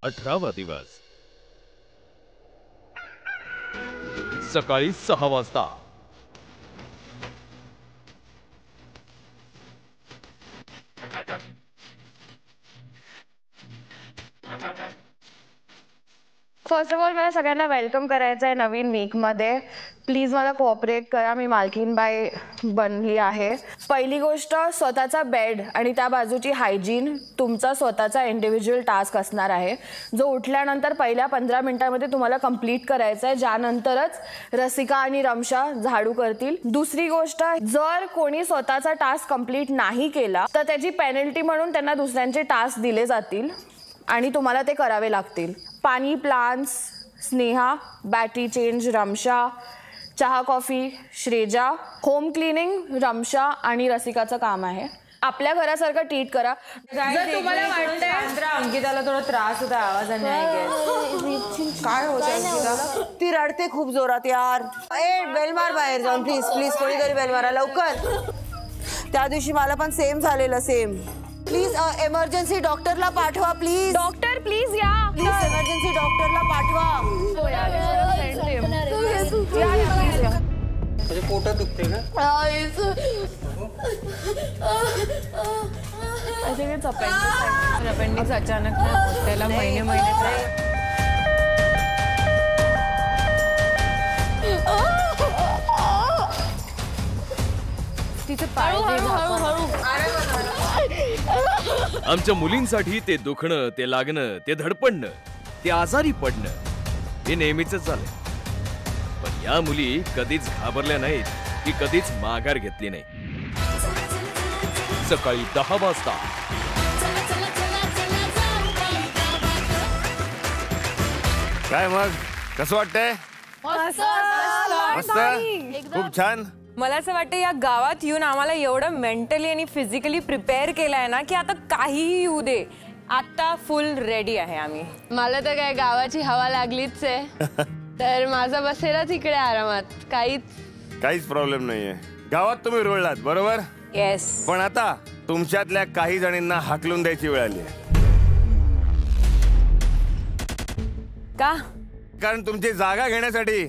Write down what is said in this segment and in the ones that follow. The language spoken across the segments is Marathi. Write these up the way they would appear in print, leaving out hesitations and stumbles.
18वा दिवस सकाळी 6 वाजता. फर्स्ट ऑफ ऑल मला सगळ्यांना वेलकम करायचं आहे नवीन वीकमध्ये. प्लीज मला कोऑपरेट करा. मी मालकीनबाई बनली आहे. पहिली गोष्ट, स्वतःचा बेड आणि त्या बाजूची हायजीन तुमचा स्वतःचा इंडिव्हिज्युअल टास्क असणार आहे, जो उठल्यानंतर पहिल्या 15 मिनिटांमध्ये तुम्हाला कंप्लीट करायचा आहे, ज्यानंतरच रसिका आणि रमशा झाडू करतील. दुसरी गोष्ट, जर कोणी स्वतःचा टास्क कंप्लीट नाही केला तर त्याची पेनल्टी म्हणून त्यांना दुसऱ्यांचे टास्क दिले जातील आणि तुम्हाला ते करावे लागतील. पाणी plants Sneha, battery change Ramsha, चहा coffee Shreja, home cleaning Ramsha आणि रसिकाचं काम आहे. आपल्या घरासारखं ट्रीट करा. जर तुम्हाला वाटतंय अंकिताला थोडा त्रास होता आवाजाने, काय होतं अंकिता? ती रडते खूप जोरात यार. ए बेल मार बाहेर जाऊन, प्लीज प्लीज कोणीतरी बेल मारा लवकर. त्या दिवशी मला पण सेम झालेलं, सेम. प्लीज एमर्जन्सी डॉक्टरला पाठवा प्लीज. डॉक्टर प्लीज या. प्लीज एमर्जन्सी डॉक्टरला पाठवा. पोटात दुखते का? अपेंडिक्स अचानक त्याला महिने तिचं आमच्या मुलींसाठी ते दुखणं, ते लागणं, ते धडपडणं, ते आजारी पडणं हे नेहमीच झालंय. पण या मुली कधीच घाबरल्या नाहीत की कधीच माघार घेतली नाही. सकाळी 10 वाजता. काय मग कसं वाटतंय? मस्त, खूप छान. मला असं वाटतं या गावात येऊन आम्हाला एवढं मेंटली आणि फिजिकली प्रिपेअर केलंय ना की आता काहीही येऊ दे, आता फुल रेडी आहे आम्ही. मला तर काय गावाची हवा लागलीच आहे, तर माझा बसेला तिकडे आरामात. काहीच प्रॉब्लेम नाहीये. गावात तुम्ही रुळलात बरोबर. येस. पण आता तुमच्यातल्या काही जणींना हाकलून द्यायची वेळ आली. का? कारण तुमची जागा घेण्यासाठी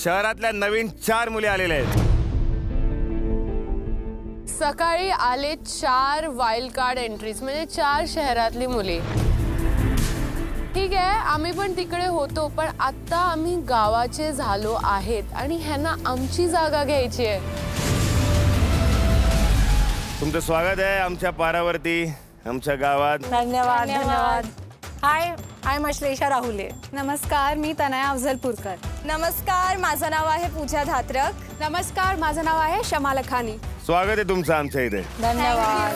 शहरातल्या नवीन 4 मुली आलेल्या आहेत. सकाळी आले 4 वाइल्ड कार्ड एंट्रीज, म्हणजे 4 शहरातली मुली. ठीक आहे, आम्ही पण तिकडे होतो, पण आता आम्ही गावाचे झालो आहेत आणि ह्यांना आमची जागा घ्यायची आहे. तुमचं स्वागत आहे आमच्या पारावरती, आमच्या गावात. धन्यवाद धन्यवाद. हाय, आय एम अश्लेषा राहुले. नमस्कार, मी तनया अफजलपूरकर. नमस्कार, माझं नाव आहे पूजा धात्रक. नमस्कार, माझं नाव आहे शमा लखानी. स्वागत आहे तुमचं आमच्या इथे. धन्यवाद.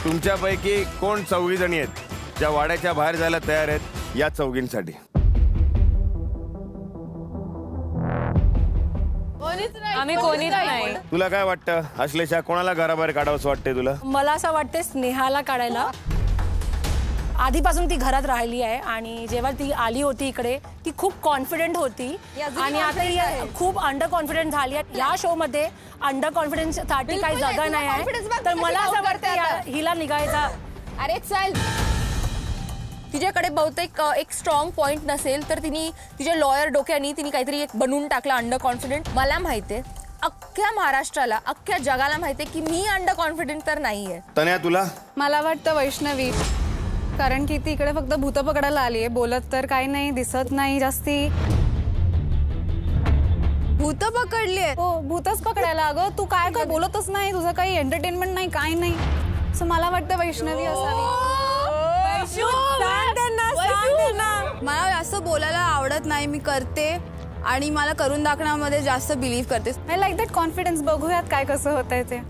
तुमच्यापैकी कोण 4 जणी आहेत ज्या वाड्याच्या बाहेर जायला तयार आहेत या 4साठी? आम्ही कोणीच नाही. तुला काय वाटतं अश्लेषा, कोणाला घराबाहेर काढावंसं वाटतंय तुला? मला असं वाटतं स्नेहाला काढायला. आधीपासून ती घरात राहिली आहे आणि जेव्हा ती आली होती इकडे ती खूप कॉन्फिडंट होती आणि आता ही खूप अंडर कॉन्फिडंट झाली आहे. या शो मध्ये अंडर कॉन्फिडन्स साठी काही जागा नाही आहे, तर मला असं वाटतं हिला निघायचा. अरे चल, तिच्याकडे बहुतेक एक स्ट्रॉंग पॉइंट नसेल तर तिने तिच्या लॉयर डोक्याने तिने काहीतरी एक बनवून टाकला अंडर कॉन्फिडंट. मला माहितीये, अख्ख्या महाराष्ट्राला, अख्ख्या जगाला माहितीये की मी अंडर कॉन्फिडंट तर नाहीये. तनया तुला? मला वाटतं वैष्णवी, कारण की ती इकडे फक्त भूत पकडायला आली आहे. बोलत तर काही नाही, दिसत नाही जास्ती. भूत पकडली? हो, भूतच पकडायला. अगं तू काय काय बोलतच नाही, तुझं काही एंटरटेनमेंट नाही, काही नाही. सो मला वाटतं वैष्णवी असावी. मला असं बोलायला आवडत नाही, मी करते आणि मला करून दाखवण्यामध्ये जास्त बिलीव्ह करते. I like that confidence. बघूयात काय कसं होतंय ते.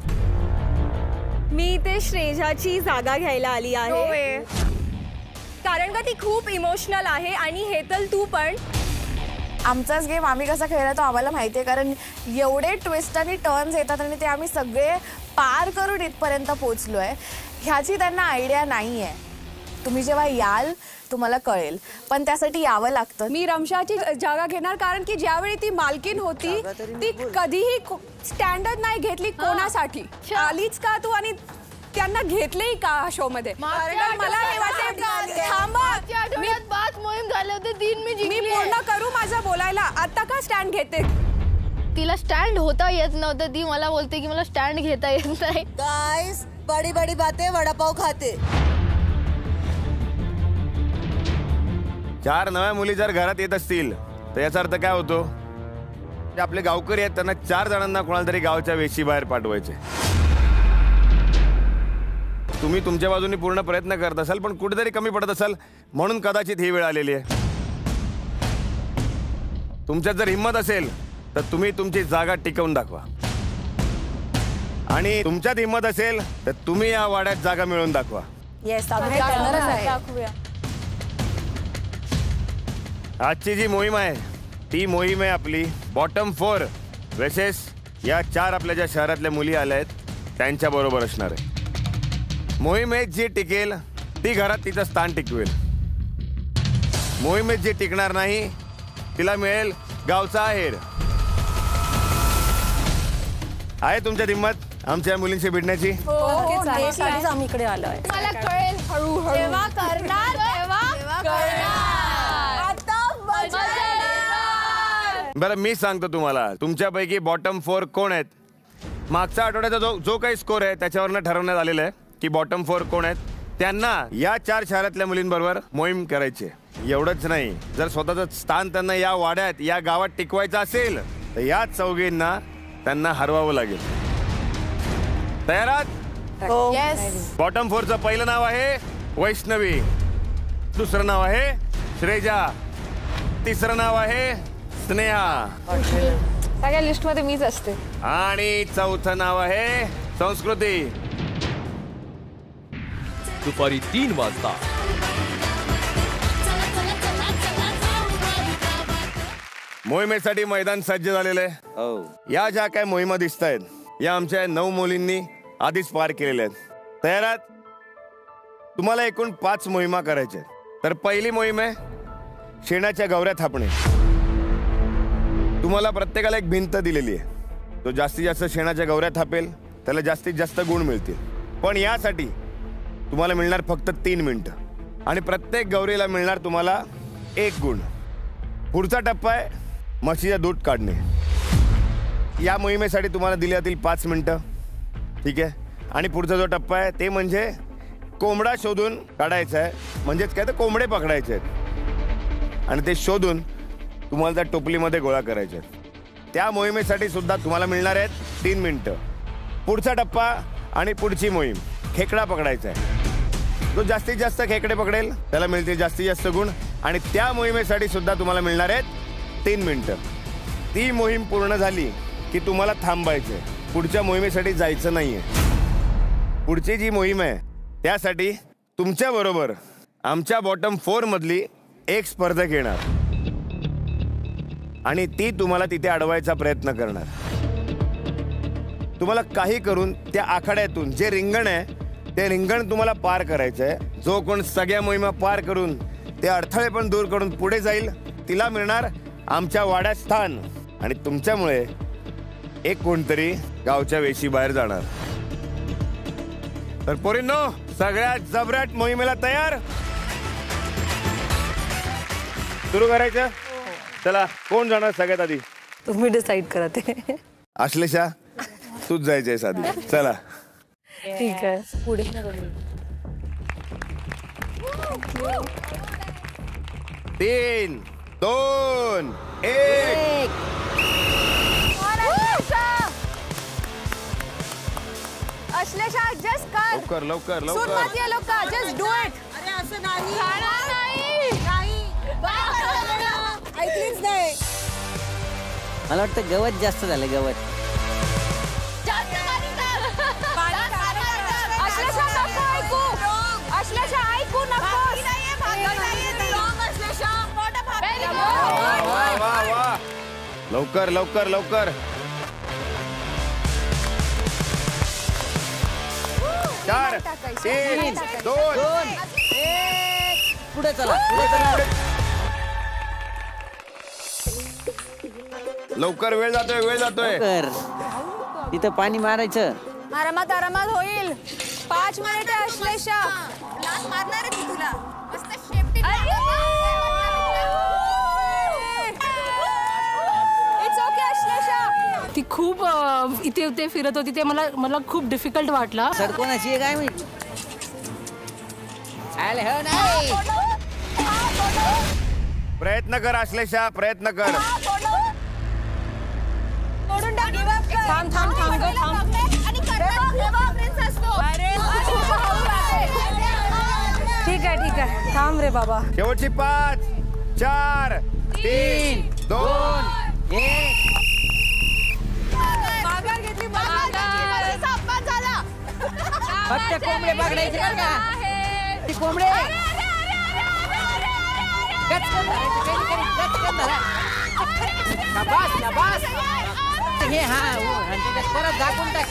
मी ते श्रेजाची जागा घ्यायला आली आहे, कारण का ती खूप इमोशनल आहे आणि हे तर तू पण. आमचाच गेम आम्ही कसा खेळतो आम्हाला माहिती आहे, कारण एवढे ट्विस्ट आणि टर्न्स येतात आणि ते आम्ही सगळे पार करून इथपर्यंत पोहोचलो आहे. ह्याची त्यांना आयडिया नाही आहे. तुम्ही जेव्हा याल तुम्हाला कळेल, पण त्यासाठी यावं लागतं. मी रमशाची जागा घेणार, कारण की ज्यावेळी ती मालकीन होती ती कधीही स्टँडर्ड नाही घेतली कोणासाठी. आलीच का तू आणि त्यांना घेतलेही का शो मध्ये? कारण मला हे वाटतं थांबा, पाच मोहीम झाले होते, 3 मी पूर्ण करू माझं बोलायला. आता का स्टँड घेते? तिला स्टँड होता येत नव्हतं, ती मला बोलते की मला स्टँड घेता येत नाही. गाइस बड़ी बड़ी बातें वडापाव खाते. 4 नव्या मुली जर घरात येत असतील तर याचा अर्थ काय होतो? जे आपले गावकरी आहेत त्यांना 4 जणांना कोणाला तरी गावच्या वेशी बाहेर पाठवायचे. तुम्ही तुमच्या बाजूने पूर्ण प्रयत्न करत असाल पण कुठेतरी कमी पडत असाल म्हणून कदाचित ही वेळ आलेली आहे. तुमच्यात जर हिंमत असेल तर तुम्ही तुमची जागा टिकवून दाखवा आणि तुमच्यात हिंमत असेल तर तुम्ही या वाड्यात जागा मिळवून दाखवा. येस, आम्ही करणारच आहे. दाखवूया. आजची जी मोहीम आहे ती मोहीम आहे आपली बॉटम 4 वर्सेस या 4 आपल्या ज्या शहरातल्या मुली आल्या आहेत त्यांच्या बरोबर असणार आहे. मोहिमेत जी टिकेल ती घरात तिचं स्थान टिकवेल. मोहिमेत जी टिकणार नाही तिला मिळेल गावचा आहेर. आहे तुमच्या हिंमत आमच्या मुलींशी भिडण्याची? त्यासाठीच आम्ही इकडे आलोय. मला कळेल हळूहळू. तेव्हा करणार, तेव्हा करणार. आता मजा येणार. बरं मी सांगतो तुम्हाला तुमच्यापैकी बॉटम 4 कोण आहेत. मागच्या आठवड्याचा जो काही स्कोर आहे त्याच्यावरनं ठरवण्यात आलेलं आहे की बॉटम 4 कोण आहेत. त्यांना या 4 शहरातल्या मुलींबरोबर मोहीम करायची आहे. एवढंच नाही, जर स्वतःचं स्थान त्यांना या वाड्यात या गावात टिकवायचं असेल तर या चौघींना त्यांना हरवावं लागेल. तयार आहात? बॉटम 4चं पहिलं नाव आहे वैष्णवी, दुसरं नाव आहे श्रेजा, तिसरं नाव आहे स्नेहा, सगळ्या लिस्ट मध्ये मीच असते आणि चौथं नाव आहे संस्कृती. दुपारी 3 वाजता मोहिमेसाठी मैदान सज्ज झालेलं आहे. या ज्या काय मोहिमा दिसत आहेत या आमच्या 9 मुलींनी आधीच पार केलेल्या आहेत. तयार आहात? तुम्हाला एकूण 5 मोहिमा करायच्या आहेत. तर पहिली मोहीम आहे शेणाच्या गवऱ्या थापणे. तुम्हाला प्रत्येकाला एक भिंत दिलेली आहे. तो जास्तीत जास्त शेणाच्या गवऱ्या थापेल त्याला जास्तीत जास्त गुण मिळतील. पण यासाठी तुम्हाला मिळणार फक्त 3 मिनिटं आणि प्रत्येक गौरीला मिळणार तुम्हाला 1 गुण. पुढचा टप्पा आहे म्हशीचं दूध काढणे. या मोहिमेसाठी तुम्हाला दिली जातील 5 मिनिटं. ठीक आहे. आणि पुढचा जो टप्पा आहे ते म्हणजे कोंबडा शोधून काढायचा आहे. म्हणजेच काय तर कोंबडे पकडायचे आहेत आणि ते शोधून तुम्हाला त्या टोपलीमध्ये गोळा करायचे आहेत. त्या मोहिमेसाठी सुद्धा तुम्हाला मिळणार आहेत 3 मिनिटं. पुढचा टप्पा आणि पुढची मोहीम खेकडा पकडायचा आहे. जो जास्तीत जास्त खेकडे पकडेल त्याला मिळतील जास्तीत जास्त गुण आणि त्या मोहिमेसाठी सुद्धा तुम्हाला मिळणार आहेत 3 मिनिटं. ती मोहीम पूर्ण झाली की तुम्हाला थांबायचं. पुढच्या मोहिमेसाठी जायचं नाहीये. पुढची जी मोहीम आहे त्यासाठी तुमच्या बरोबर आमच्या बॉटम 4 मधली एक स्पर्धक येणार आणि ती तुम्हाला तिथे अडवायचा प्रयत्न करणार. तुम्हाला काही करून त्या आखाड्यातून जे रिंगण आहे ते रिंगण तुम्हाला पार करायचं आहे. जो कोण सगळ्या मोहिमा पार करून ते अडथळे पण दूर करून पुढे जाईल तिला मिळणार आमच्या वाड्यात स्थान आणि तुमच्यामुळे एक कोणतरी गावच्या वेशी बाहेर जाणार. तर पोरींनो सगळ्यात जबराट मोहिमेला तयार? सुरू करायचं? चला कोण जाणार सगळ्यात आधी? तुम्ही डिसाईड करा ते. आश्लेषा तूच जायचंय आधी. चला ठीक आहे. पुढे 3, 2, 1. अश्लेषा जस्ट कर. लवकर लवकर सून लवकर. मत ये लोक, जस्ट डू इट. अरे असं नाही. नाही. ऐकलीच नाही. मला वाटतं गवत जास्त झालं गवत. अश्लेषा नको ऐकू. अश्लेषा ऐकू नको. वा वा वा. लवकर लवकर लवकर. 4, 3, 2, 1 पुढे चला पुढे चला. लवकर वेळ जातोय वेळ जातोय. कर तिथं पाणी मारायचं. आरामात आरामात होईल. 5 मिनिटे अश्लेषा. मारणार आहे तुला. It's okay Ashlesha. ती खूप इथे उथे फिरत होती, ते मला खूप डिफिकल्ट वाटला. सर कोणाची आहे काय माहिती. आले हो नाही. प्रयत्न कर अश्लेषा, प्रयत्न कर. थांब थांब थांब गं, थांब. ठीक आहे थांब रे बाबा. शेवटची 5 4 3 2 1. फक्त कोंबडे पकडायचे बरं का. ती कोंबडे गचकन धरायचे, गचकन धरा. शाबास. हे हा आणि त्याच्यात परत झाकून टाक.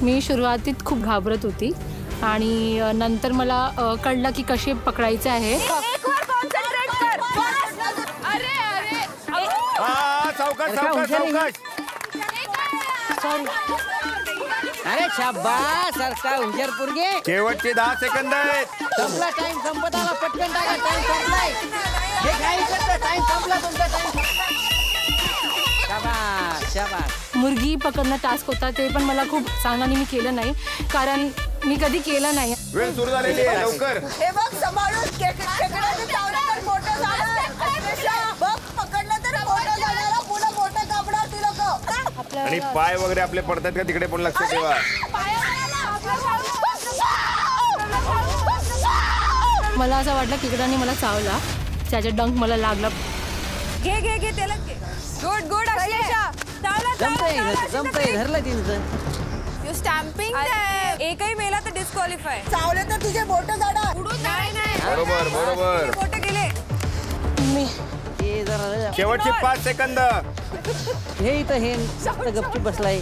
मी सुरुवातीत खूप घाबरत होती आणि नंतर मला कळलं की कसे पकडायचे आहे. सावकाश सावकाश सावकाश. अरे शाबास. सरका हुशार पोरगे. शेवटचे 10 सेकंद आहेत. संपला टाइम. संपत आला. पटकन टाका. टाइम संपलाय. हे काय करतं. टाइम संपला तुमचा. टाइम. शाबास. मुर्गी पकडणं टास्क होता, ते पण मला खूप चांगलं आणि मी केलं नाही, कारण मी कधी केलं नाही. वेळ सुरू झालेली आहे. लवकर. हे बघ सांभाळून खेकड्याचं चावलं तर मोठं झालं. बघ पकडलं तर मोठं झालं. पुढं मोठं कापणार ती लोक. आणि पाय वगैरे आपले पडतात का तिकडे पण लक्ष ठेवा. मला असं वाटलं किकडाने मला चावला, त्याचा डंक मला लागला. घे त्याला. गुड अश्लेषा. जमतंय धरलं तिचं. You stamping. एकही मेला तर डिस्क्वालिफाय. चावले तर तुझे बोट झाडा. नाही. बरोबर. बोट गेले. हे जरा शेवटचे 5 सेकंद. हे इथं हे गपचूप बसलाय.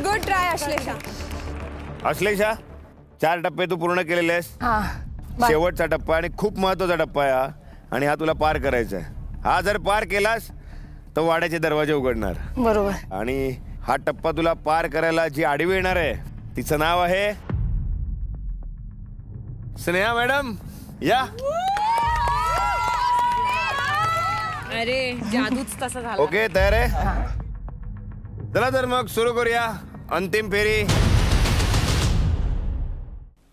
Good try Ashlesha. अश्लेषा 4 टप्पे तू पूर्ण केलेले आहेस. शेवटचा टप्पा आणि खूप महत्वाचा टप्पा आहे हा, आणि हा तुला पार करायचा आहे. हा जर पार केलास तर वाड्याचे दरवाजे उघडणार. बरोबर. आणि हा टप्पा तुला पार करायला जी आडवी येणार आहे तिचं नाव आहे स्नेहा मॅडम. या. अरे जादूच तसा झाला. ओके तयार आहे. चला तर मग सुरू करूया अंतिम फेरी.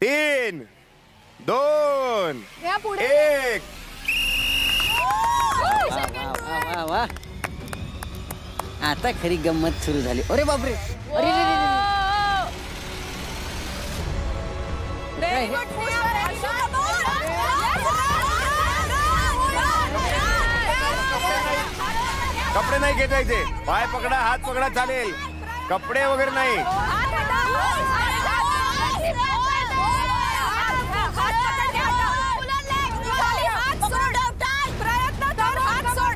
3 2 1. वा. आता खरी गंमत सुरू झाली. अरे बापरे. अरे कपडे नाही घेतायचे. पाय पकडा, हात पकडा चालेल. कपडे वगैरे नाही.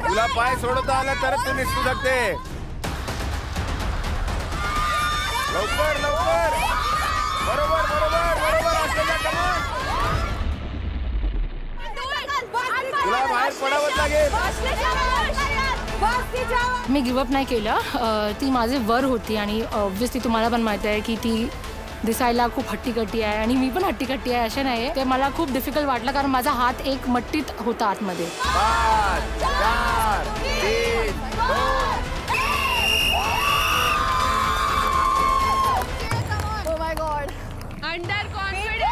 तुला पाय सोडता आला तर तू निसटू शकते. लवकर. बरोबर. तुला बाहेर पडावंच लागेल. मी गिवअप नाही केलं. ती माझे वर होती आणि ऑब्व्हियसली तुम्हाला पण माहिती आहे की ती दिसायला खूप हट्टीकट्टी आहे आणि मी पण हट्टीकट्टी आहे, असे नाही. ते मला खूप डिफिकल्ट वाटलं कारण माझा हात एक मट्टीत होता आतमध्ये. 5 4 3 2. Oh my God. Under confident.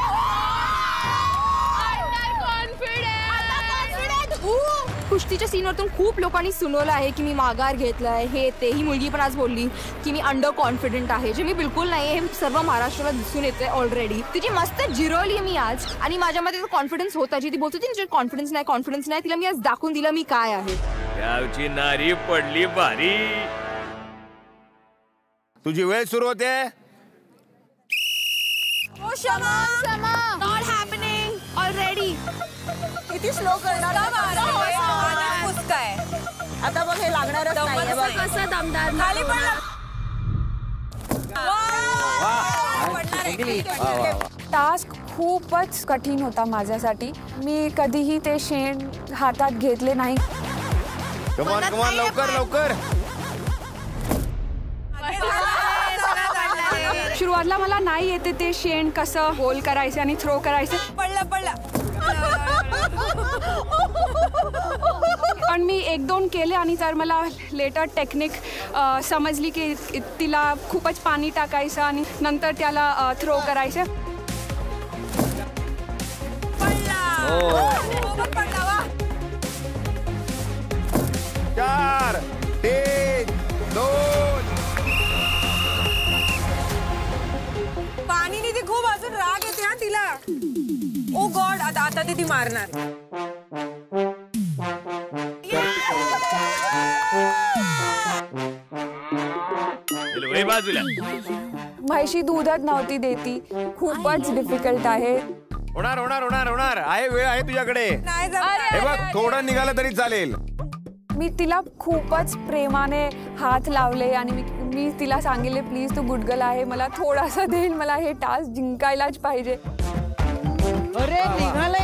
कुस्तीच्या सीनवरतून खूप लोकांनी सुनवलं आहे की मी माघार घेतलाय. हे ते ही मुलगी पण आज बोलली की मी अंडर कॉन्फिडंट आहे, जे मी बिलकुल नाही. हे सर्व महाराष्ट्राला दिसून येते ऑलरेडी. तिची मस्त जिरवली मी आज आणि माझ्यामध्ये कॉन्फिडन्स होता. जी ती बोलत होती ना कॉन्फिडन्स नाही, तिला मी आज दाखवून दिलं मी काय आहे. गावची नारी पडली भारी. तुझी वेळ सुरू होते. Not happening already. किती स्लो करणार. आता बघ हे लागणारच नाही. कसं दमदार. खाली पडला. टास्क खूपच कठीण होता माझ्यासाठी. मी कधीही ते शेण हातात घेतले नाही. कमान लवकर. सुरुवातला मला नाही येते ते शेण कसं होल करायचं आणि थ्रो करायचं. पडला पण मी 1-2 केले आणि तर मला लेटर टेक्निक समजली की तिला खूपच पाणी टाकायचं आणि नंतर त्याला थ्रो करायचं. 4, 3, 2. पाणीने ती खूप अजून राग येते हा तिला. ओ गॉड, आता ती मारणार. बाजूला म्हैशी दूधच नव्हती देती. खूपच डिफिकल्ट आहे. होणार आहे, वेळ आहे तुझ्याकडे. हे बघ, थोडं निघालं तरी चालेल. मी तिला खूपच प्रेमाने हात लावले आणि मी तिला सांगितले प्लीज तू गुडगल आहे, मला थोडासा देईल, मला हे टास्क जिंकायलाच पाहिजे. अरे निघाला.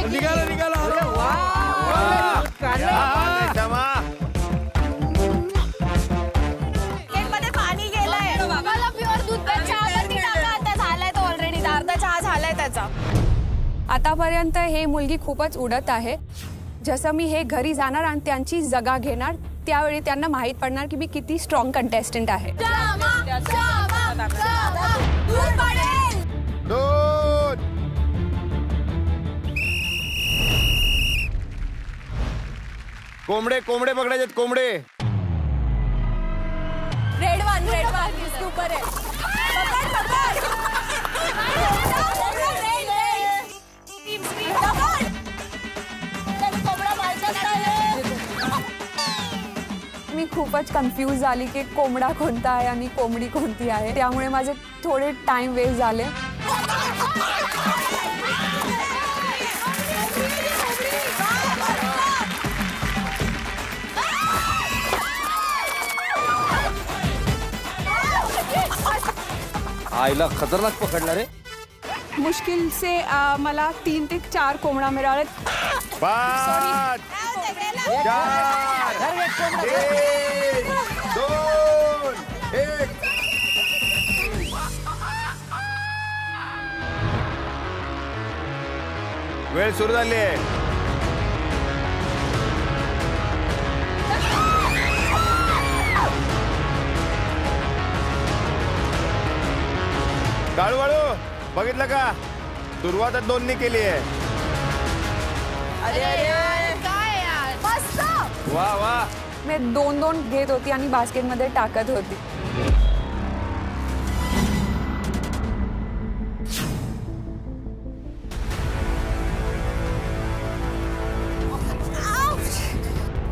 पाणी गेलंय. मला प्युअर दूध चहावरती टाका. आता झालाय तो ऑलरेडी. अर्धा चहा झालाय त्याचा. आतापर्यंत हे मुलगी खूपच उडत आहे. जसं मी हे घरी जाणार आणि त्यांची जागा घेणार त्यावेळी त्यांना माहीत पडणार की मी किती स्ट्रॉंग कंटेस्टंट आहे. कोंबडे पकडायचे. कोंबडे. रेड वन इसके ऊपर है. मी खूपच कन्फ्यूज झाली की कोंबडा कोणता आहे आणि कोंबडी कोणती आहे. त्यामुळे माझे थोडे टाइम वेस्ट झाले. आईला खतरनाक पकडला रे. मुश्किल से मला 3 ते 4 कोंबडा मिळाले. 5, 4, 3, 2, 1. वेळ सुरू झाली आहे. काळू बघितलं का, सुरुवातच 2 केली आहे. वा. मी 2-2 घेत होती आणि बास्केटमध्ये टाकत होती.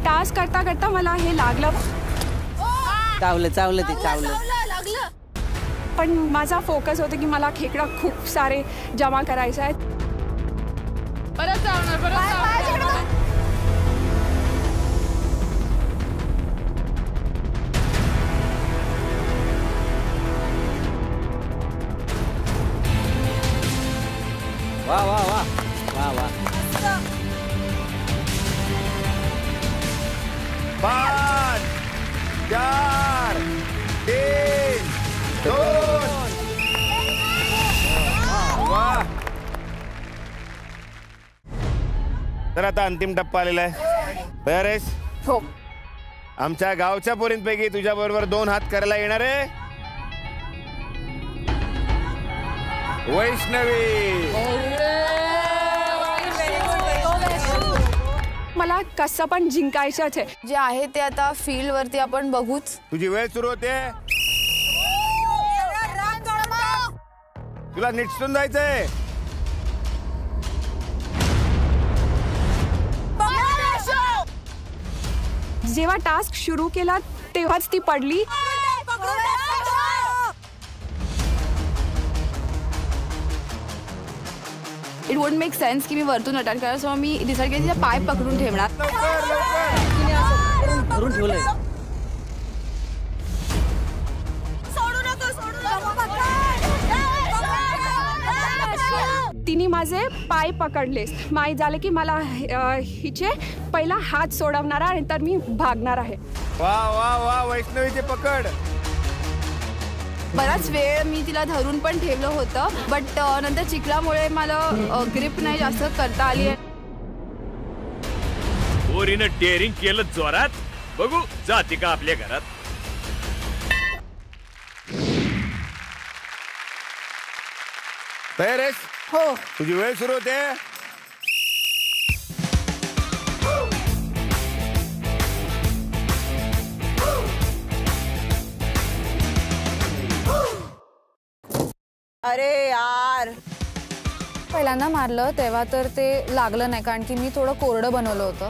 टास्क करता करता मला हे लागलं. चावलं ते चावलं. पण माझा फोकस होता की मला खेकडा खूप सारे जमा करायचे आहेत. परत चावणार. वा. 5, 4, 3, 2. वा. तर आता अंतिम टप्पा आलेला आहे. तयार आहेस? हो. आमच्या गावच्या पोरींपैकी तुझ्या बरोबर 2 हात करायला येणार आहे वैष्णवी. मला कसं पण जिंकायचंच आहे. जे आहे ते आता फील्ड वरती आपण बघूच. तुझी वेळ सुरू होते. तुला निटसून जायचंय. जेव्हा टास्क सुरू केला तेव्हाच ती पडली. इट वोंट मेक सेन्स की मी वरतून अटॅक करा. सो मी डिसाईड केलं तिचा पाय पकडून ठेवणार. धरून ठेवलंय. तिने माझे पाय पकडले. माहीत झाले की मला हिचे पहिला हात सोडवणार आहे तर मी भागणार आहे. वा वैष्णवीचे पकड. बराच वेळ मी तिला धरून पण ठेवलं होतं, बट नंतर चिखलामुळे मला ग्रिप नाही जास्त करता आली आहे. पोरीनं डेअरिंग केलं जोरात. बघू जाते का आपल्या घरात. तयार आहेस? हो. तुझी वेळ सुरू होते. अरे यार, पहिल्यांदा मारलं तेव्हा तर ते लागलं नाही, कारण की मी थोडं कोरडं बनवलं होतं.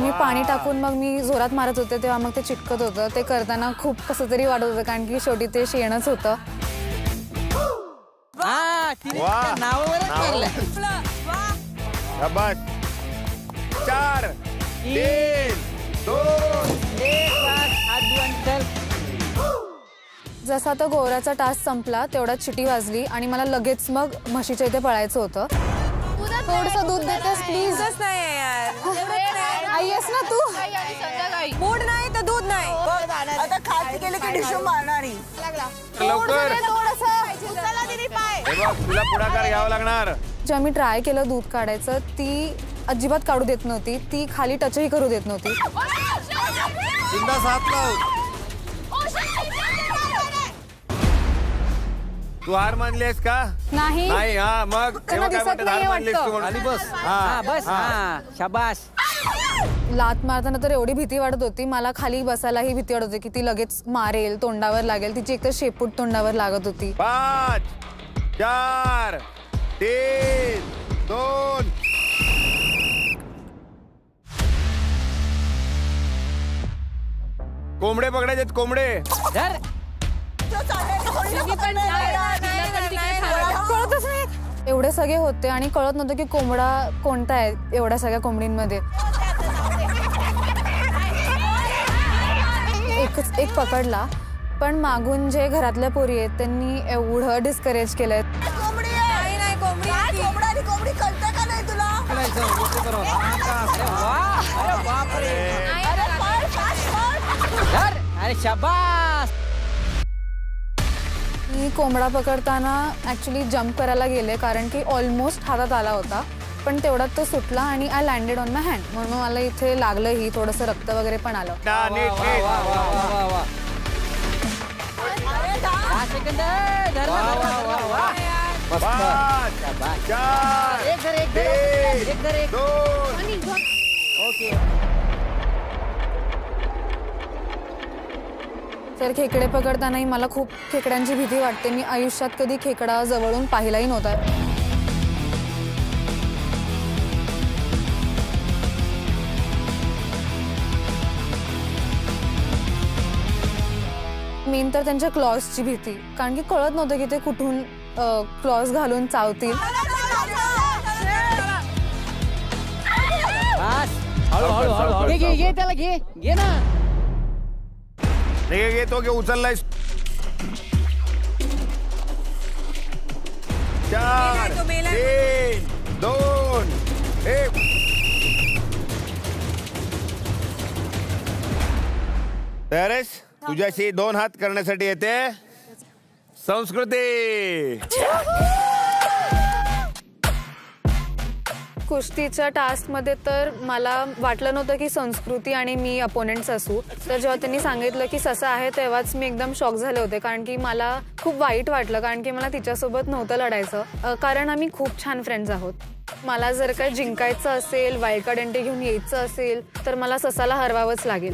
मी पाणी टाकून मग मी जोरात मारत होते तेव्हा मग ते चिटकत होतं. ते करताना खूप कसं तरी वाटत होतं, कारण की शेवटी ते शेणच होतं. नावावरच मारलं. शाबास. 4 3 2 जसा तो गोवराचा टास्क संपला तेवढ्यात शिटी वाजली आणि मला लगेच मग म्हशीच्या इथे पळायचं होतं. थोडंसं दूध देतेस प्लीज. नाही यार, आई आहेस ना तू. मूड नाही तर दूध नाही. आता खाली गेले की डिशू मारणारी. लवकर. तुला पुढाकार घ्यावा लागणार. जेव्हा मी ट्राय केलं दूध काढायचं, ती अजिबात काढू देत नव्हती. ती खाली टचही करू देत नव्हती. तू हार मानलीस का? नाही. नाही. हा मग त्यांना तेव्हा काय दिसत म्हणतात, हार नाहीये मानलीस तू वाटतं. म्हणून. बस. हा बस. हा शाबास. लात मारताना तर एवढी भीती वाटत होती, मला खाली बसायलाही भीती वाटत होती की ती लगेच मारेल, तोंडावर लागेल. तिची एकतर शेपूट तोंडावर लागत होती. 5 4 3 2 कोंबडे पकडायचे. कोंबडे. धर. कळतच नाही. एवढे सगळे होते आणि कळत नव्हतं की कोंबडा कोणता आहे एवढ्या सगळ्या कोंबडींमध्ये. एक पकडला, पण मागून जे घरातल्या पोरी आहेत त्यांनी एवढं डिस्करेज केलंय. अरे शाबास. मी कोंबडा पकडताना ऍक्च्युली जम्प करायला गेले, कारण की ऑलमोस्ट हातात आला होता, पण तेवढ्यात तो सुटला आणि I landed on my hand. म्हणून मला इथे लागलंही, थोडंसं रक्त वगैरे पण आलं. तर खेकडे पकडतानाही मला खूप खेकड्यांची भीती वाटते. मी आयुष्यात कधी खेकडा जवळून पाहिलाही नव्हता. मेन तर त्यांच्या क्लॉजची भीती, कारण की कळत नव्हतं की ते कुठून क्लॉज घालून चावतील. घे त्याला. घे ना. तो घे. उचललाय. 4 3 2 1 तयार आहेस? तुझ्याशी 2 हात करण्यासाठी येते संस्कृती. कुस्तीच्या टास्कमध्ये तर मला वाटलं नव्हतं की संस्कृती आणि मी अपोनेंट्स असू. तर जेव्हा त्यांनी सांगितलं की ससा आहे तेव्हाच मी एकदम शॉक झाले होते, कारण की मला खूप वाईट वाटलं, कारण की मला तिच्यासोबत नव्हतं लढायचं, कारण आम्ही खूप छान फ्रेंड्स आहोत. मला जर काही जिंकायचं असेल, वाईल्ड कार्ड एंट्री घेऊन यायचं असेल तर मला ससाला हरवावंच लागेल.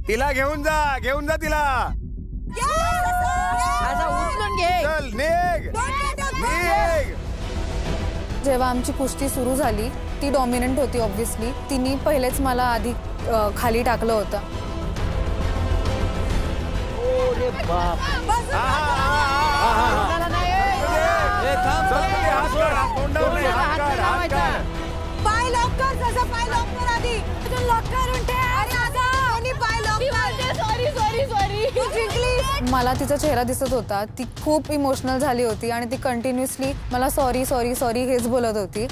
तिला घेऊन जा तिला. उचलून घे. चल निघ. जेव्हा आमची कुस्ती सुरू झाली, ती डॉमिनंट होती ऑब्व्हियसली. तिने पहिलेच मला आधी खाली टाकलं होतं. मला तिचा चेहरा दिसत होता, ती खूप इमोशनल झाली होती आणि ती कंटिन्युअसली मला सॉरी सॉरी सॉरी हेच बोलत होती.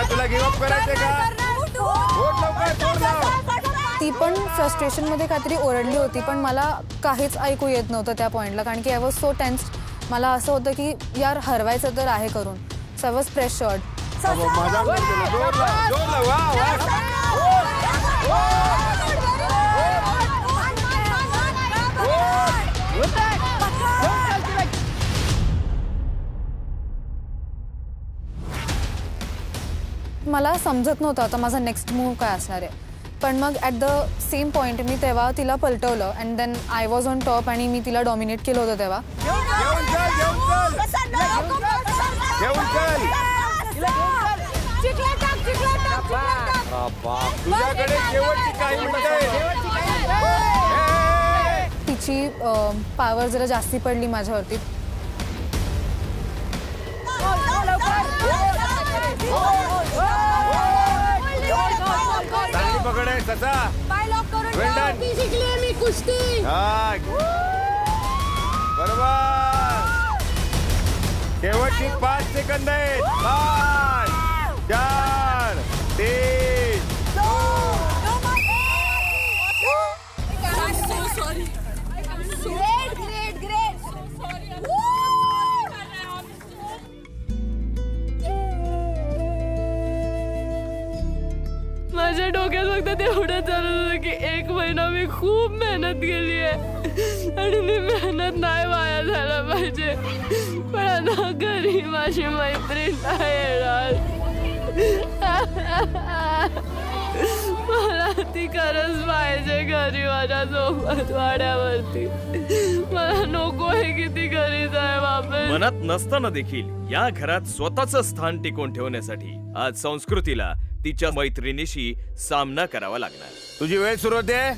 तुला गिव्ह करायचे का? ती पण फ्रस्ट्रेशन मध्ये काहीतरी ओरडली होती, पण मला काहीच ऐकू येत नव्हतं त्या पॉइंटला, कारण की आय वॉज सो टेन्स्ड. मला असं होतं की यार हरवायचं तर आहे करून. So I was pressured. मला समजत नव्हतं आता माझा नेक्स्ट मूव्ह काय असणार आहे. पण मग ॲट द सेम पॉईंट मी तेव्हा तिला पलटवलं and then I was on top आणि मी तिला डॉमिनेट केलं होतं तेव्हा. तिची पॉवर जरा जास्ती पडली माझ्यावरती. पकड आहे कसा मी कुस्ती. बरोबर. शेवटची 5 सेकंद आहेत. 5 4 3 माझ्या डोक्यात फक्त तेवढं चालत होतं की 1 महिना मी खूप मेहनत केली आहे आणि मी मेहनत नाही वाया झाला पाहिजे. पण आता घरी माझी मैत्रीण नाही येणार. मला ती खरंच पाहिजे घरी माझ्या सोबत वाड्यावरती. मला नको आहे की ती घरी जाय वापस. मनात नसताना देखील या घरात स्वतःचं स्थान टिकवून ठेवण्यासाठी आज संस्कृतीला तिच्या मैत्रिणीशी सामना करावा लागणार. तुझी वेळ सुरू होते.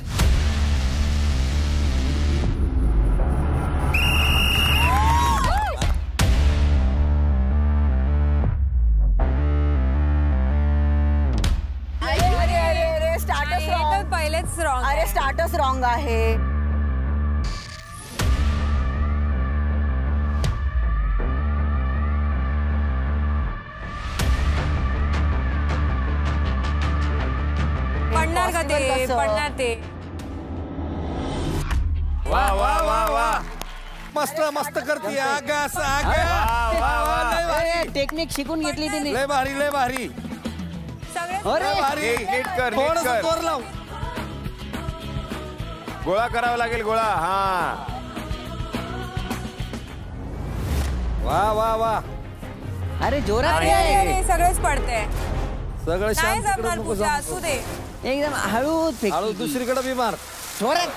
पहिलेच रॉंग. अरे स्टार्टच रॉंग आहे. पडणार का ते? पडणार ते. वा वा वा वा. मस्त मस्त करती. टेक्निक शिकून घेतली तिने. लय भारी लय भारी. भारी. नीट कर. जोर लाव. गोळा करावा लागेल. गोळा. हा. वा वा वा. अरे जोरात. सगळंच पडते. सगळं नाही जमणार पूजा. असू दे. एकदम हळूच फेक. हळू दुसरीकडे बी मार. जोरात.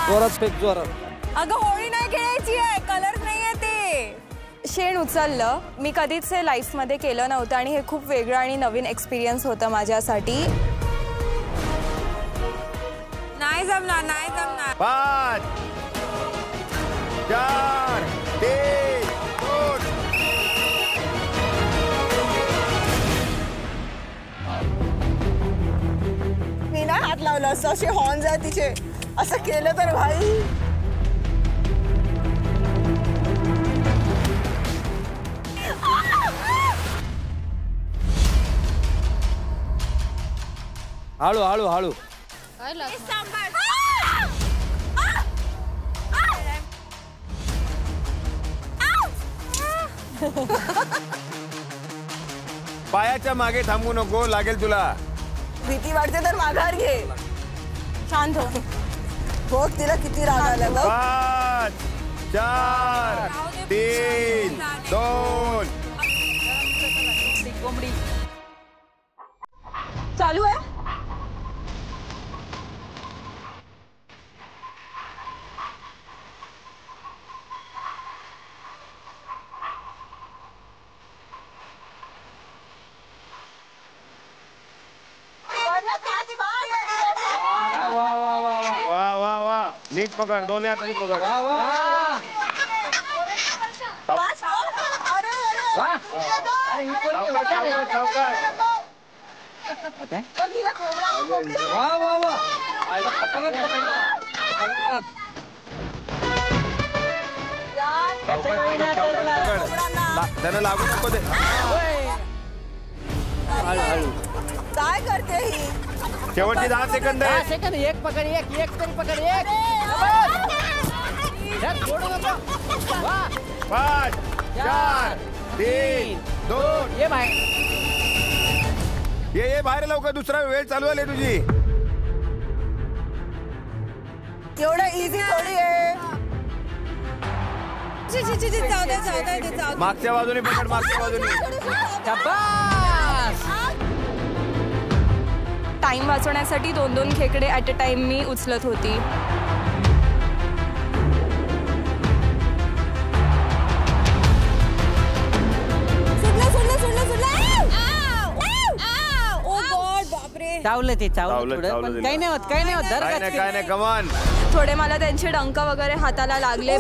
जोरात फेक. जोरात. अगं होळी नाही खेळायची आहे. कलर नाही आहे ते. शेण उचललं. मी कधीच हे लाईफमध्ये केलं नव्हतं आणि हे खूप वेगळं आणि नवीन एक्सपिरियन्स होतं माझ्यासाठी. नाही जमणार. नाही जमणार. 5 4 3 2. मी नाही हात लावला असं. असे हॉर्न्स आहेत तिचे. असं केलं तर भाई. हळू हळू हळू. पायाच्या मागे थांबू नको. लागेल तुला. भीती वाटते तर माघार घे. शांत हो. बघ तिला किती राग आला. 5 4 3 2. चालू आहे. वा वा वा. नीट पकड. दोन्ही हातांनी पकड. वा वा वा त्यानं लागू नको दे. हळू काय करते ही? शेवटची 10 सेकंद आहे. सेकंद एक पकड एक तरी पकड एक सोडू नको. वा 5 4 3 2 ये बाय ये बाहेर लवकर. दुसरा वेळ चालू आहे तुझी. एवढं इझी थोडी आहे. मागच्या बाजूने पकड. मागच्या बाजूने. टाइम वाचवण्यासाठी 2-2 खेकडे ऍट अ टाइम मी उचलत होती. चावलं ते चावलं, थोडं चावलं पण तिला. काही नाही होत काही नाही होत धर काय गचके. नाही कमान. थोडे मला त्यांचे डंक वगैरे हाताला लागले.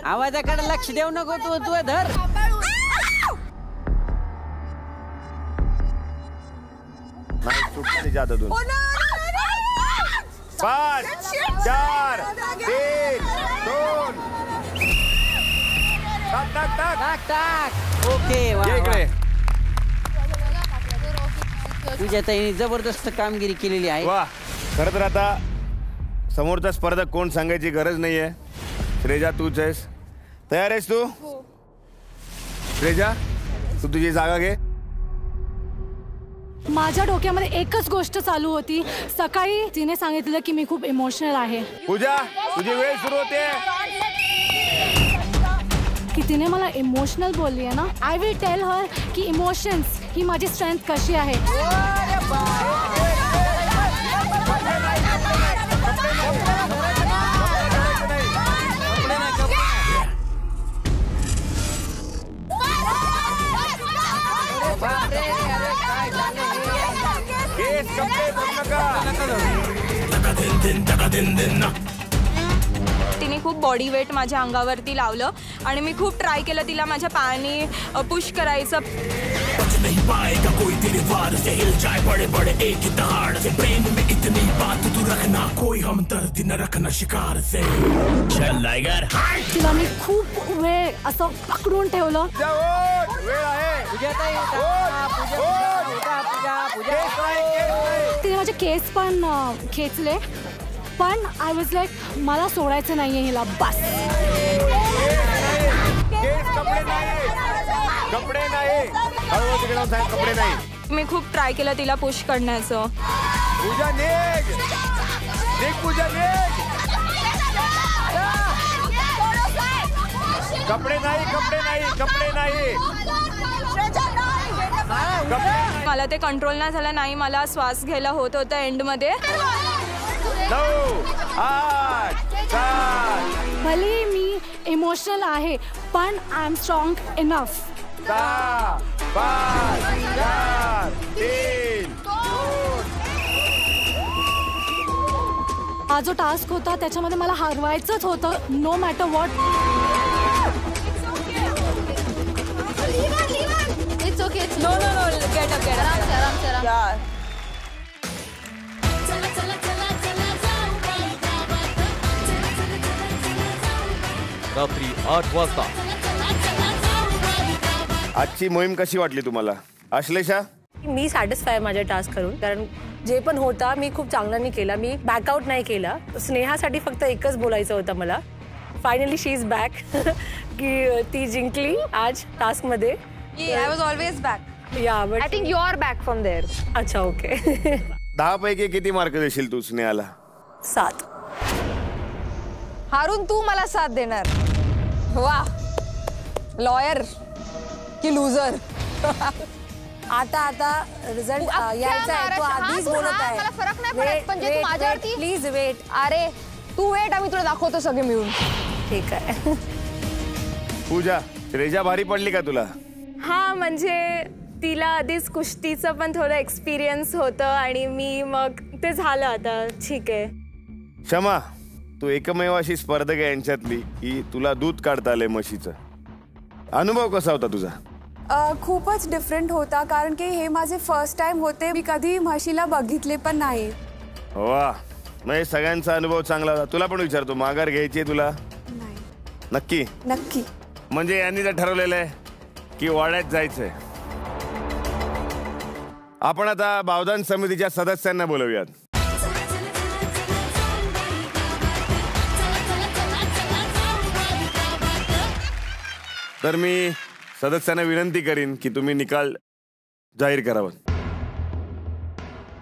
आवाजाकडे लक्ष देऊ नको तू तू धर. नाही सुटलं तिच्या हातातून. 5 4 3 2 टाक. टाक टाक. ओके वा ये इकडे. तुझ्या ताईने जबरदस्त कामगिरी केलेली आहे. वा. खरं तर आता समोरचा स्पर्धक कोण सांगायची गरज नाहीये. श्रेजा तूच आहेस. तयार आहेस तू? श्रेजा तू तुझी जागा घे. माझ्या डोक्यामध्ये एकच गोष्ट चालू होती. सकाळी तिने सांगितलं की मी खूप इमोशनल आहे, पूजा तुझी वेळ सुरू होते. की तिने मला इमोशनल बोलली आहे ना. आय विल टेल हर की इमोशन्स ही माझी स्ट्रेंथ कशी आहे. तिने खूप बॉडी वेट माझ्या अंगावरती लावलं आणि मी खूप ट्राय केलं तिला माझ्या पायाने पुश करायचं. तिला मी खूप वेळ असं पकडून ठेवलं. तिने माझे केस पण खेचले, पण आय वॉज लाईक मला सोडायचं नाहीये हिला बस. कपडे नाही. कपडे नाही. मी खूप ट्राय केलं तिला पुश करण्याचं. पूजा निघ. पूजा निघ. कपडे नाही. मला ते कंट्रोल नाही झालं. नाही मला श्वास घ्यायला होत होतं एंडमध्ये. 9 8 7 भले मी इमोशनल आहे पण आय एम स्ट्रॉंग इनफ. 6 5 4 3 हा जो टास्क होता त्याच्यामध्ये मला हरवायचंच होतं. No matter what. It's okay. No get up. रात्री 8 वाजता. आजची मोहीम कशी वाटली तुम्हाला अश्लेषा? मी सॅटिस्फाय माझ्या टास्क करून, कारण जे पण होता मी खूप चांगल्याने केला. मी बॅकआउट नाही केला. स्नेहासाठी फक्त एकच बोलायचं होतं मला. Finally she is back. की ती जिंकली आज टास्क मध्ये. I was always back. Yeah but I think you are back from there. अच्छा ओके. 10 पैकी किती मार्क देशील तू स्नेहाला? 7. हारून तू मला साथ देणार. वा. लॉयर की लुझर. आता रिझल्ट यायचा आहे. तू आधीच बोलत आहे. मला फरक नाही पडत पण जे तू माझ्यावरती. Please wait. अरे तू वेट, आम्ही तुला दाखवतो सगळे मिळून. ठीक आहे. पूजा श्रेजा भारी पडली का तुला? हा म्हणजे तिला आधीच कुस्तीचं पण थोडं एक्सपिरियन्स होतं आणि मी मग ते झालं. आता ठीक आहे. क्षमा तू एकमेव अशी स्पर्धक आहे यांच्यातली की तुला दूध काढता आलंय म्हशीचं. अनुभव कसा होता तुझा? खूपच डिफरंट होता, कारण की हे माझे फर्स्ट टाइम होते. मी कधी म्हशीला बघितले पण नाही. वा, मग सगळ्यांचा अनुभव चांगला होता. तुला पण विचारतो, माघार घ्यायची तुला? नाही. नक्की? नक्की. म्हणजे यांनी तर ठरवलेलं आहे की वाड्यात जायचंय. आपण आता बावधन समितीच्या सदस्यांना बोलवूयात. तर मी सदस्यांना विनंती करीन की तुम्ही निकाल जाहीर करावा.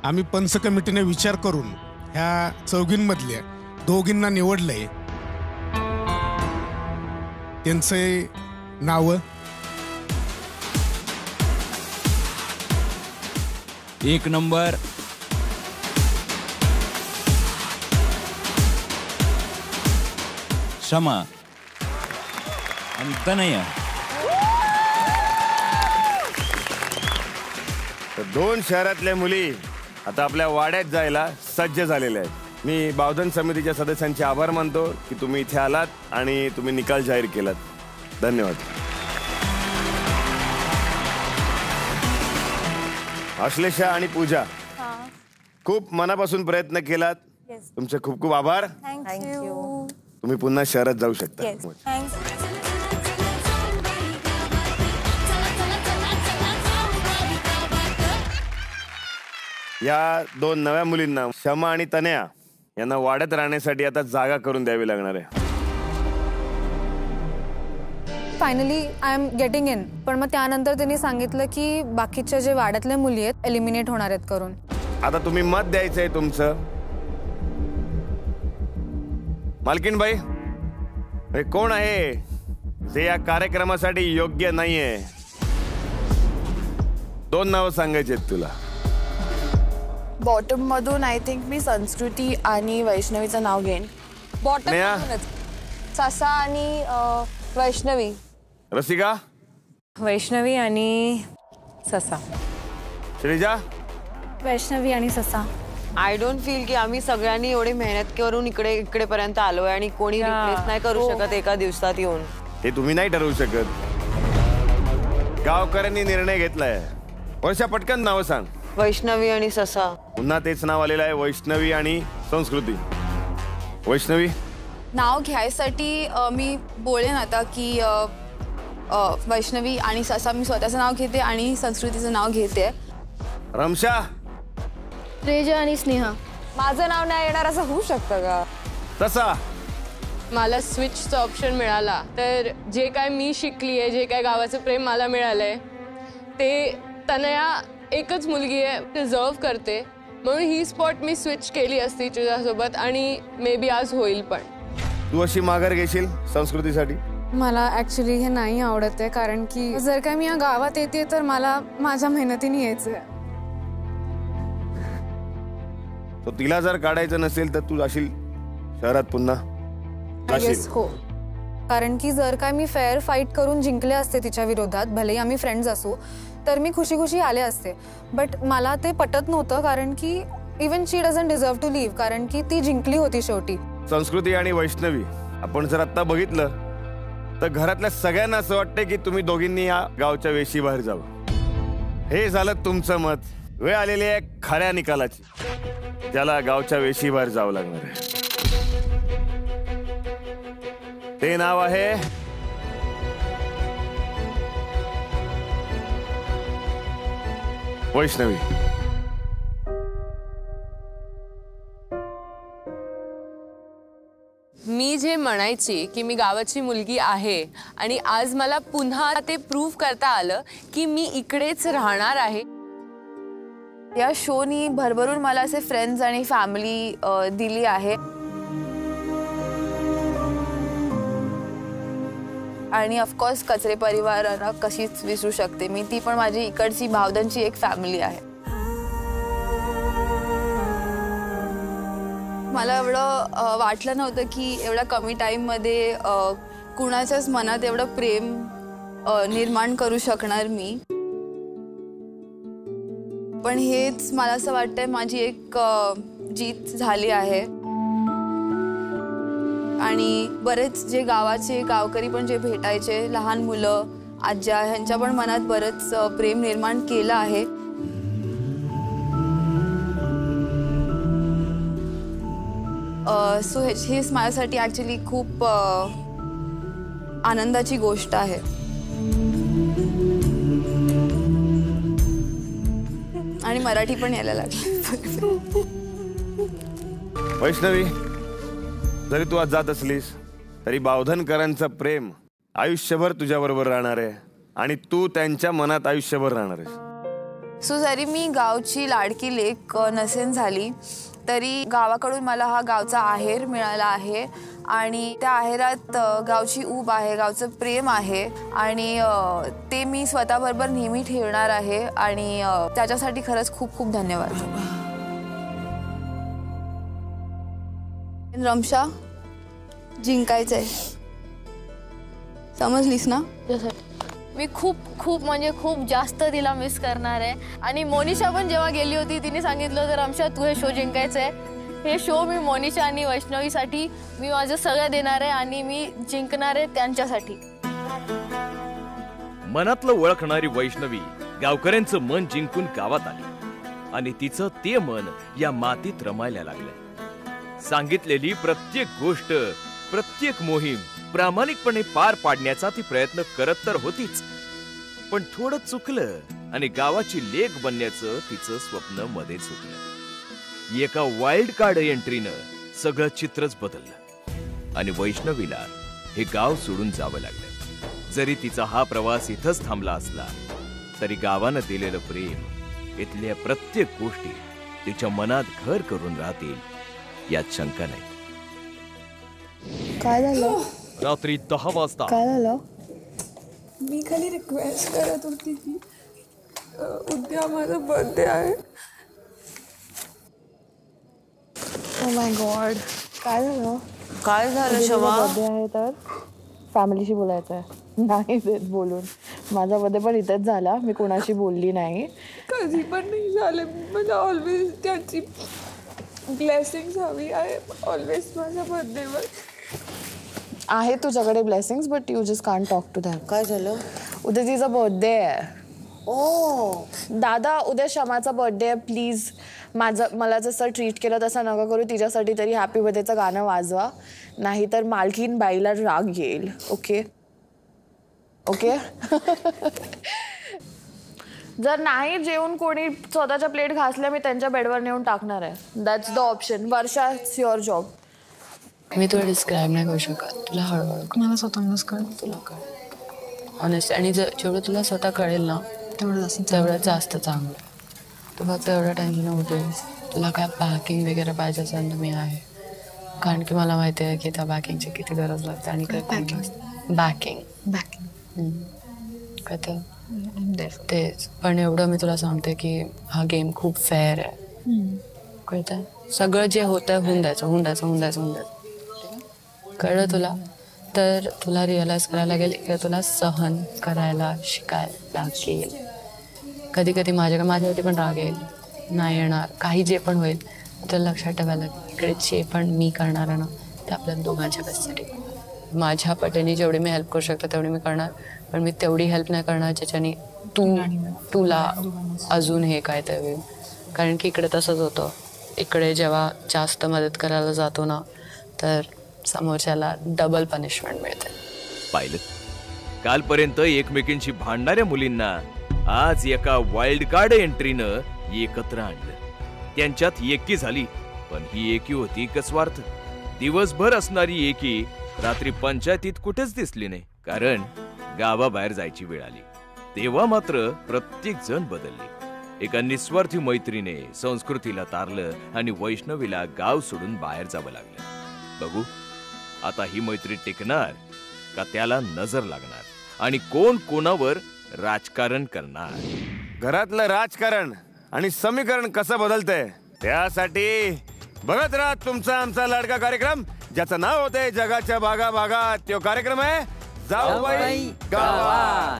आम्ही पंच कमिटीने विचार करून ह्या चौघींमधल्या दोघींना निवडलंय. त्यांचे नाव: एक नंबर शमा आणि तनया. तर 2 शहरातल्या मुली आता आपल्या वाड्यात जायला सज्ज झालेल्या आहेत. मी बावधन समितीच्या सदस्यांचे आभार मानतो की तुम्ही इथे आलात आणि तुम्ही निकाल जाहीर केलात. धन्यवाद. अश्लेषा आणि पूजा, खूप मनापासून प्रयत्न केलात. तुमचे खूप खूप आभार. थँक्यू. तुम्ही पुन्हा शहरात जाऊ शकता. या 2 नव्या मुलींना, शमा आणि तनया, यांना वाड्यात राहण्यासाठी आता जागा करून द्यावी लागणार आहे. Finally I am getting in. पण मग त्यानंतर त्यांनी सांगितलं की बाकीच्या जे वाड्यातल्या मुली आहेत एलिमिनेट होणार आहेत करून. आता तुम्ही मत द्यायचंय तुमचं. मालकीनबाई, हे कोण आहे जे या कार्यक्रमासाठी योग्य नाहीये? 2 नावं सांगायची आहेत तुला. बॉटम मधून आय थिंक मी संस्कृती आणि वैष्णवीचं नाव घेईन. बॉटम ससा आणि वैष्णवी. रसिका? वैष्णवी आणि ससा. श्रीजा? वैष्णवी आणि ससा. आय डोंट फील की आम्ही सगळ्यांनी एवढी मेहनत करून इकडेपर्यंत आलोय आणि कोणी रिप्लेस नाही करू शकत एका दिवसात येऊन. हे तुम्ही नाही ठरवू शकत. गावकऱ्यांनी निर्णय घेतलाय. वर्षा, पटकन नाव सांग. वैष्णवी आणि ससा. पुन्हा तेच नाव आलेलं आहे, वैष्णवी आणि संस्कृती. वैष्णवी? नाव घ्यायसाठी मी बोलेन आता की वैष्णवी आणि ससा. मी स्वतःचं नाव घेते आणि संस्कृतीचं नाव घेते. रमशा? रेजा आणि स्नेहा. माझं नाव नाही येणार असं होऊ शकतं का? तसा मला स्विचचा ऑप्शन मिळाला तर जे काय मी शिकली आहे, जे काय गावाचं प्रेम मला मिळालंय ते तनया एकच मुलगी आहे, डिझर्व करते, म्हणून ही स्पॉट मी स्विच केली असती तुझ्यासोबत आणि मे बी आज होईल. पण तू अशी माघार घेशील संस्कृतीसाठी? मला ऍक्च्युली हे नाही आवडत आहे, कारण की जर का मी या गावात येते तर मला माझ्या मेहनतीने यायचंय. तो तिला जर काढायचं नसेल तर तू जाशील शहरात पुन्हा? हो, कारण की जर काय मी फेअर फाईट करून जिंकले असते तिच्या विरोधात, भलेही आम्ही फ्रेंड्स असू, तर मी खुशी खुशी आले असते. बट मला ते पटत नव्हतं, कारण की even she doesn't deserve to live, कारण की ती जिंकली होती शेवटी. संस्कृती आणि वैष्णवी, आपण जर आता बघितलं तर घरातल्या सगळ्यांना असं वाटतंय की तुम्ही दोघींनी या गावच्या वेशी बाहेर जावं. हे झालं तुमचं मत. वेळ आलेली आहे खऱ्या निकालाची. त्याला गावच्या वेशी बाहेर जावं लागणार आहे. ते नाव आहे वैष्णवी. मी जे म्हणायची की मी गावाची मुलगी आहे आणि आज मला पुन्हा ते प्रूव्ह करता आलं की मी इकडेच राहणार आहे. या शोनी भरभरून मला असे फ्रेंड्स आणि फॅमिली दिली आहे आणि ऑफकोर्स कचरे परिवाराला कशीच विसरू शकते मी. ती पण माझी इकडची बावधनची एक फॅमिली आहे. मला एवढं वाटलं नव्हतं की एवढ्या कमी टाईममध्ये कुणाच्याच मनात एवढं प्रेम निर्माण करू शकणार मी. पण हेच मला असं वाटतंय माझी एक जीत झाली आहे आणि बरेच जे गावाचे गावकरी पण जे भेटायचे, लहान मुलं, आज्या, ह्यांच्या पण मनात बरंच प्रेम निर्माण केलं आहे. सो ही माझ्यासाठी ॲक्च्युली खूप आनंदाची गोष्ट आहे. आणि मराठी पण यायला लागली. वैष्णवी, जरी तू आज जात असलीस तरी बावधनकरांचं प्रेम आयुष्यभर तुझ्याबरोबर राहणार आहे आणि तू त्यांच्या मनात आयुष्यभर राहणार आहेस. सो जरी मी गावची लाडकी लेक नसेन झाली तरी गावाकडून मला हा गावचा आहेर मिळाला आहे आणि त्या आहेरात गावची ऊब आहे, गावचं प्रेम आहे आणि ते मी स्वतःबरोबर नेहमी ठेवणार आहे आणि त्याच्यासाठी खरंच खूप खूप धन्यवाद. रमशा, जिंकायचंय, समजलीस ना? मी खूप खूप म्हणजे खूप जास्त तिला मिस करणार आहे. आणि मोनिशा पण जेव्हा गेली होती तिने सांगितलं होतं रमशा तू हे शो जिंकायचं आहे. हे शो मी मोनिशा आणि वैष्णवीसाठी मी माझं सगळं देणार आहे आणि मी जिंकणार आहे त्यांच्यासाठी. मनातलं ओळखणारी वैष्णवी गावकऱ्यांचं मन जिंकून गावात आली आणि तिचं ते मन या मातीत रमायला लागलं. सांगितलेली प्रत्येक गोष्ट, प्रत्येक मोहीम प्रामाणिकपणे पार पाडण्याचा ती प्रयत्न करत तर होतीच, पण थोडं चुकलं आणि गावाची लेक बनण्याचं तिचं स्वप्न मध्ये चुकलं. एका वाईल्ड कार्ड एंट्रीनं सगळं चित्रच बदललं आणि वैष्णवीला हे गाव सोडून जावं लागलं. जरी तिचा हा प्रवास इथंच थांबला असला तरी गावानं दिलेलं प्रेम, इथल्या प्रत्येक गोष्टी तिच्या मनात घर करून राहतील यात शंका नाही. काय झालं? रात्री 10 वाजता काय झालं? मी खाली रिक्वेस्ट करत होती की उद्या माझा बर्थडे आहे. ओ माय गॉड, काय झालं? काय झालं शमा? बर्थडे आहे तर फॅमिलीशी बोलायचं आहे. नाही देत बोलून. माझा बर्थडे पण इथेच झाला, मी कोणाशी बोलली नाही. कधी पण नाही झालं. मला ऑलवेज त्याची ब्लेसिंग्स हवी आहे. ऑलवेज माझ्या बर्थडेवर आहे तुझ्याकडे blessings, but you just can't talk to them. काय झालं? उद्या तिचा बर्थडे आहे. ओ दादा, उद्या शमाचा बर्थडे आहे. प्लीज मला जसं ट्रीट केलं तसं नका करू. तिच्यासाठी तरी हॅपी बर्थडेचं गाणं वाजवा, नाहीतर मालकीन बाईला राग येईल. Okay okay. जर नाही जेवून कोणी स्वतःच्या प्लेट घासल्या, मी त्यांच्या बेडवर नेऊन टाकणार आहे. That's the option. Varsha, it's your job. मी तुला डिस्क्राईब नाही करू शकत. तुला हळूहळू मला स्वतःच कळ, तुला कळ ऑनेस्ट. आणि जेवढं तुला स्वतः कळेल ना तेवढं जास्त चांगलं. तू फक्त एवढं टेन्शन होते. तुला काय पॅकिंग वगैरे पाहिजे असेल तर मी आहे, कारण की मला माहिती आहे की त्या पॅकिंगची किती गरज लागते आणि काय बॅकिंग काय तर तेच. पण एवढं मी तुला सांगते की हा गेम खूप फेअर आहे, कळतं? सगळं जे होतं होऊन द्यायचं. कळलं तुला? तर तुला रिअलाइज करायला लागेल की तुला सहन करायला शिकायला लागेल. कधी कधी माझ्यावरती पण राग येईल, नाही येणार, काही जे पण होईल तर लक्षात ठेवायला इकडे जे पण मी करणार आहे ना ते आपल्या दोघांच्या बेस्टसाठी. माझ्या पटीने जेवढी मी हेल्प करू शकते तेवढी मी करणार, पण मी तेवढी हेल्प नाही करणार ज्याच्याने तुला अजून हे काय ते होईल. कारण की इकडे तसंच होतं. इकडे जेव्हा जास्त मदत करायला जातो ना तर समोरच्याला डबल पनिशमेंट मिळते. पाहिलं, कालपर्यंत एकमेकींशी भांडणाऱ्या मुलींना आज एका वाईल्ड कार्ड एंट्रीनं एकत्र आणलं. त्यांच्यात एकी झाली, पण ही एकी होती कसवार्थ. दिवसभर असणारी एकी रात्री पंचायतीत कुठेच दिसली नाही, कारण गावाबाहेर जायची वेळ आली. तेव्हा मात्र प्रत्येक जण बदलले. एका निस्वार्थी मैत्रीने संस्कृतीला तारलं आणि वैष्णवीला गाव सोडून बाहेर जावं लागलं. बघू आता ही मैत्री टिकणार का त्याला नजर लागणार आणि कोण कोणावर राजकारण करणार. घरातलं राजकारण आणि समीकरण कसं बदलतंय त्यासाठी बघत राहा तुमचा आमचा लाडका कार्यक्रम, ज्याचं नाव होतंय जगाच्या भागा भागात. तो कार्यक्रम आहे जाऊबाई गावात.